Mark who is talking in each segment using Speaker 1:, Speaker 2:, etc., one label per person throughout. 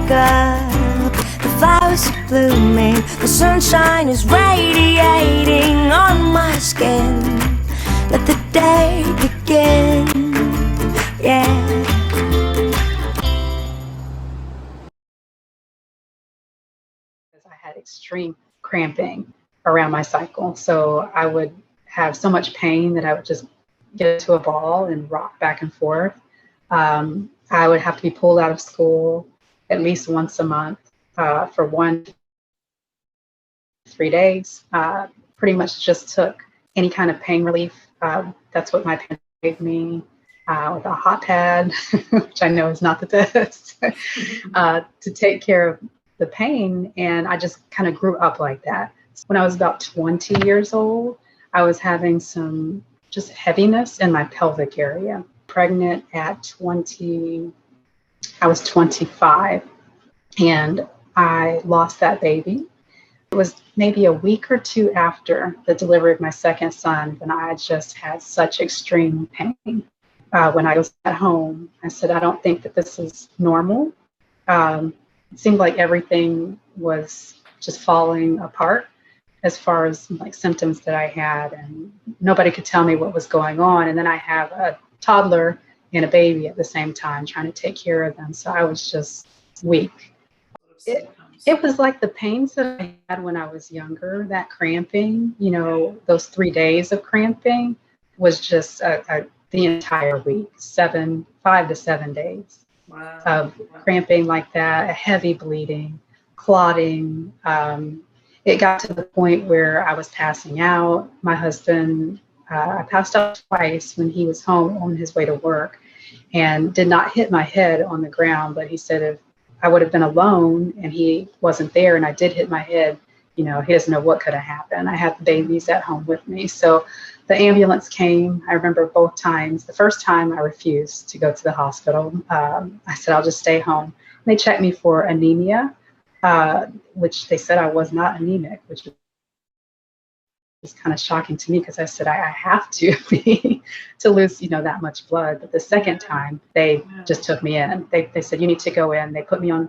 Speaker 1: wake up, the flowers are blooming, the sunshine is radiating on my skin. Let the day begin, yeah.
Speaker 2: I had extreme cramping around my cycle. So I would have so much pain that I would just get into a ball and rock back and forth. I would have to be pulled out of school at least once a month for 3 days. Pretty much just took any kind of pain relief. That's what my parents gave me, with a hot pad, which I know is not the best, to take care of the pain. And I just kind of grew up like that. When I was about 20 years old, I was having some just heaviness in my pelvic area. Pregnant at 20, I was 25, and I lost that baby. It was maybe a week or two after the delivery of my second son, and I just had such extreme pain. When I was at home, I said, I don't think that this is normal. It seemed like everything was just falling apart as far as like symptoms that I had, and nobody could tell me what was going on. And then I have a toddler and a baby at the same time, trying to take care of them. So I was just weak. It was like the pains that I had when I was younger, that cramping, those 3 days of cramping was just the entire week, 5 to 7 days. Wow. Of cramping like that, a heavy bleeding, clotting. It got to the point where I was passing out. My husband, I passed out twice when he was home on his way to work, and did not hit my head on the ground. But he said if I would have been alone and he wasn't there and I did hit my head, he doesn't know what could have happened. I had the babies at home with me. So the ambulance came. I remember both times. The first time I refused to go to the hospital. I said, I'll just stay home. And they checked me for anemia, which they said I was not anemic, which was kind of shocking to me, because I said I have to be to lose, that much blood. But the second time they just took me in. They said, you need to go in. They put me on,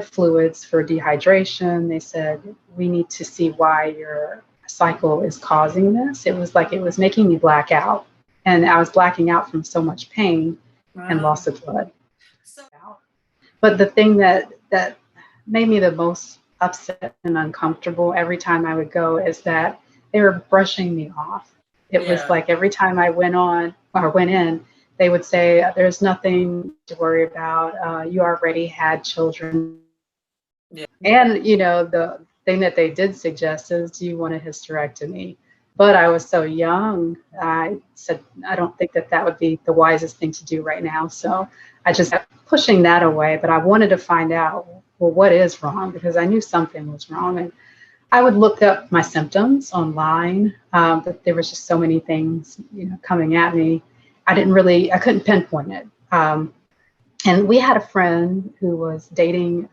Speaker 2: fluids for dehydration. They said, we need to see why your cycle is causing this. It was like it was making me black out, and I was blacking out from so much pain and loss of blood. But the thing that made me the most upset and uncomfortable every time I would go is that they were brushing me off. It was like every time I went in, they would say, there's nothing to worry about. You already had children. Yeah. And, the thing that they did suggest is, do you want a hysterectomy? But I was so young. I said, I don't think that would be the wisest thing to do right now. So I just kept pushing that away. But I wanted to find out, well, what is wrong? Because I knew something was wrong. And I would look up my symptoms online, but there was just so many things, coming at me. I couldn't pinpoint it. And we had a friend who was dating,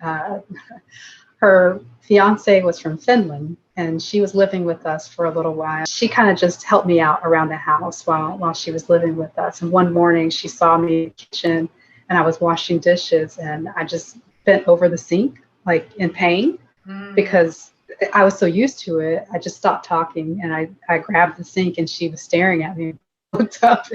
Speaker 2: her fiance was from Finland, and she was living with us for a little while. She kind of just helped me out around the house while she was living with us. And one morning she saw me in the kitchen, and I was washing dishes, and I just bent over the sink, like in pain, because I was so used to it. I just stopped talking, and I grabbed the sink, and she was staring at me, looked up,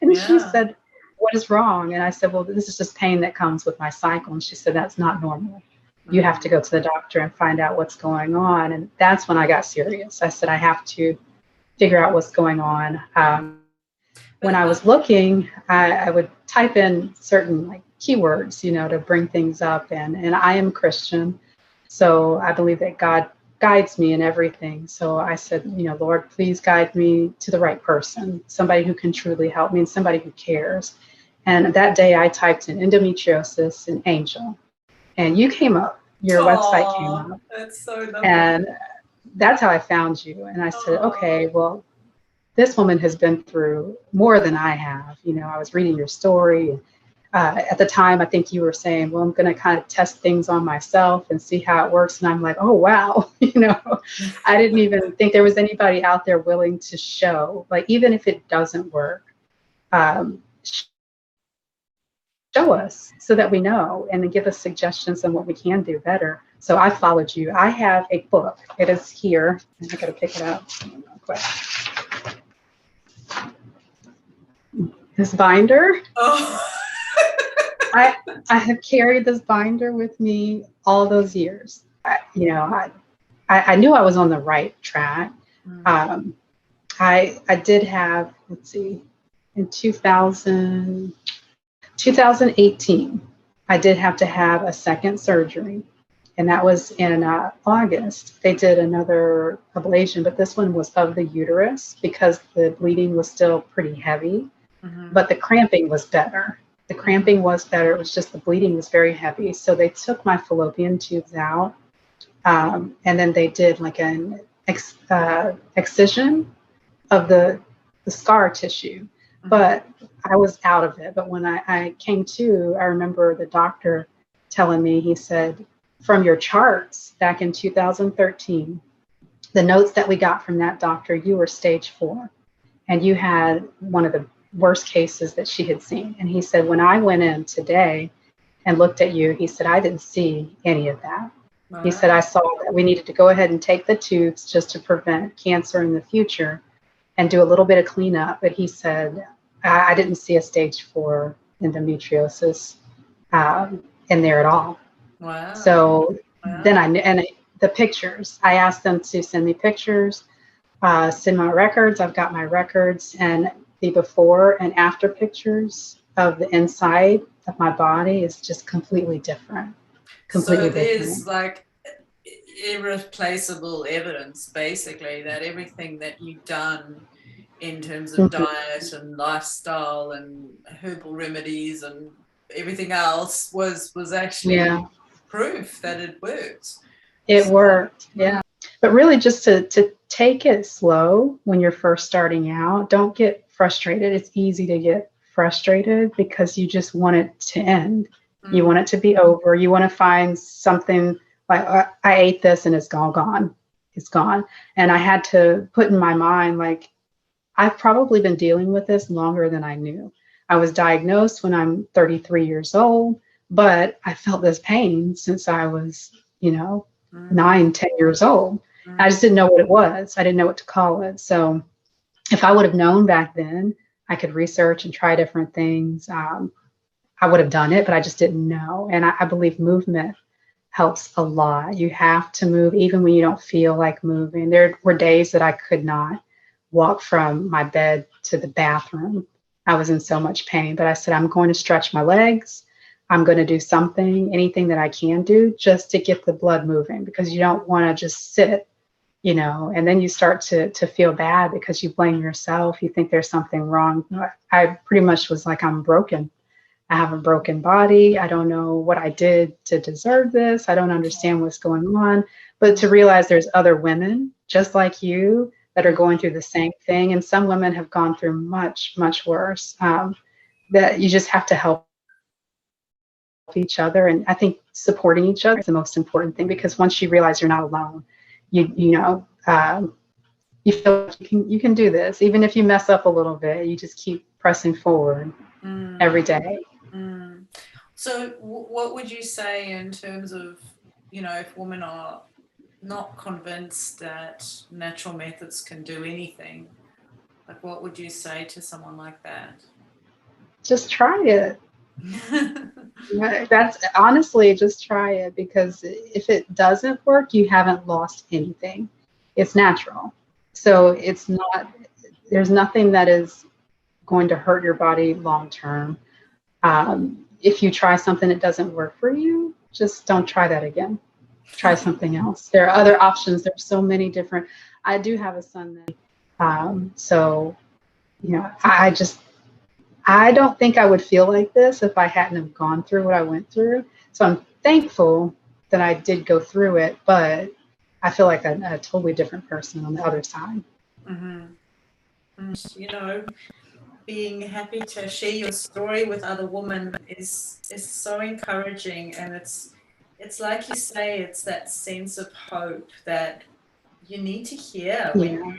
Speaker 2: and she said, what is wrong? And I said, well, this is just pain that comes with my cycle. And she said, that's not normal. You have to go to the doctor and find out what's going on. And that's when I got serious. I said, I have to figure out what's going on. When I was looking, I would type in certain keywords, to bring things up. And I am Christian, so I believe that God guides me in everything. So I said, Lord, please guide me to the right person, somebody who can truly help me and somebody who cares. And that day I typed in endometriosis and angel, and you came up. Your website came up.
Speaker 3: That's so lovely.
Speaker 2: And that's how I found you. And I said, okay, well, this woman has been through more than I have. I was reading your story. At the time, I think you were saying, well, I'm going to kind of test things on myself and see how it works. And I'm like, oh, wow. I didn't even think there was anybody out there willing to show, even if it doesn't work, show us so that we know, and then give us suggestions on what we can do better. So I followed you. I have a book. It is here. I got to pick it up real quick. This binder.
Speaker 3: Oh.
Speaker 2: I have carried this binder with me all those years. I knew I was on the right track. I did have, let's see, in 2018, I did have to have a second surgery, and that was in August. They did another ablation, but this one was of the uterus because the bleeding was still pretty heavy, but the cramping was better. The cramping was better. It was just the bleeding was very heavy. So they took my fallopian tubes out, and then they did like an excision of the scar tissue. But I was out of it. But when I came to, I remember the doctor telling me, he said, from your charts back in 2013, the notes that we got from that doctor, you were stage 4, and you had one of the worst cases that she had seen. And he said, when I went in today and looked at you, he said, I didn't see any of that. Wow. He said, I saw that we needed to go ahead and take the tubes just to prevent cancer in the future and do a little bit of cleanup. But he said, I didn't see a stage 4 endometriosis in there at all.
Speaker 3: Wow.
Speaker 2: So then I knew, and the pictures, I asked them to send me pictures, send my records. I've got my records, and the before and after pictures of the inside of my body is just completely different.
Speaker 3: So there's like irreplaceable evidence, basically, that everything that you've done in terms of diet and lifestyle and herbal remedies and everything else was actually proof that it worked.
Speaker 2: It worked, yeah. But really just to take it slow when you're first starting out. Don't get frustrated. It's easy to get frustrated because you just want it to end. You want it to be over. You want to find something like, I ate this and it's gone. It's gone. And I had to put in my mind, like, I've probably been dealing with this longer than I knew. I was diagnosed when I'm 33 years old, but I felt this pain since I was, 9, 10 years old. I just didn't know what it was. I didn't know what to call it. So if I would have known back then, I could research and try different things. I would have done it, but I just didn't know. And I believe movement helps a lot. You have to move even when you don't feel like moving. There were days that I could not walk from my bed to the bathroom. I was in so much pain, but I said, I'm going to stretch my legs. I'm going to do something, anything that I can do just to get the blood moving, because you don't want to just sit, and then you start to feel bad because you blame yourself. You think there's something wrong. I pretty much was like, I'm broken. I have a broken body. I don't know what I did to deserve this. I don't understand what's going on. But to realize there's other women just like you that are going through the same thing. And some women have gone through much, much worse, that you just have to help each other. And I think supporting each other is the most important thing, because once you realize you're not alone, you feel like you can do this. Even if you mess up a little bit, you just keep pressing forward every day.
Speaker 3: So what would you say in terms of, if women are not convinced that natural methods can do anything, like what would you say to someone like that?
Speaker 2: Just try it. That's honestly, just try it, because if it doesn't work, you haven't lost anything. It's natural. So it's not, there's nothing that is going to hurt your body long term. If you try something that doesn't work for you, just don't try that again. Try something else. There are other options. There's so many different. I do have a son that, so, I don't think I would feel like this if I hadn't have gone through what I went through. So I'm thankful that I did go through it, but I feel like a totally different person on the other side.
Speaker 3: Being happy to share your story with other women is so encouraging, and it's like you say, it's that sense of hope that you need to hear when you're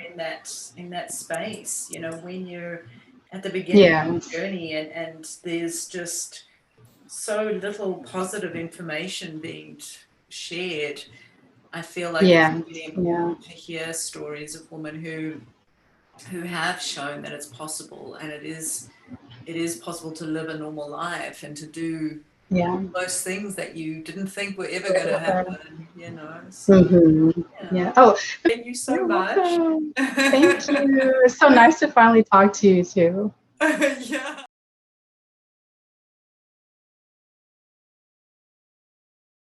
Speaker 3: in that space, when you're at the beginning of the journey, and there's just so little positive information being shared. I feel like
Speaker 2: Yeah.
Speaker 3: it's really important to hear stories of women who have shown that it's possible, and it is possible to live a normal life and to do those things that you didn't think were ever going to happen, you know. So
Speaker 2: Yeah. Oh,
Speaker 3: thank you so
Speaker 2: you're
Speaker 3: much.
Speaker 2: welcome. Thank you. It's so nice to finally talk to you too.
Speaker 3: Yeah.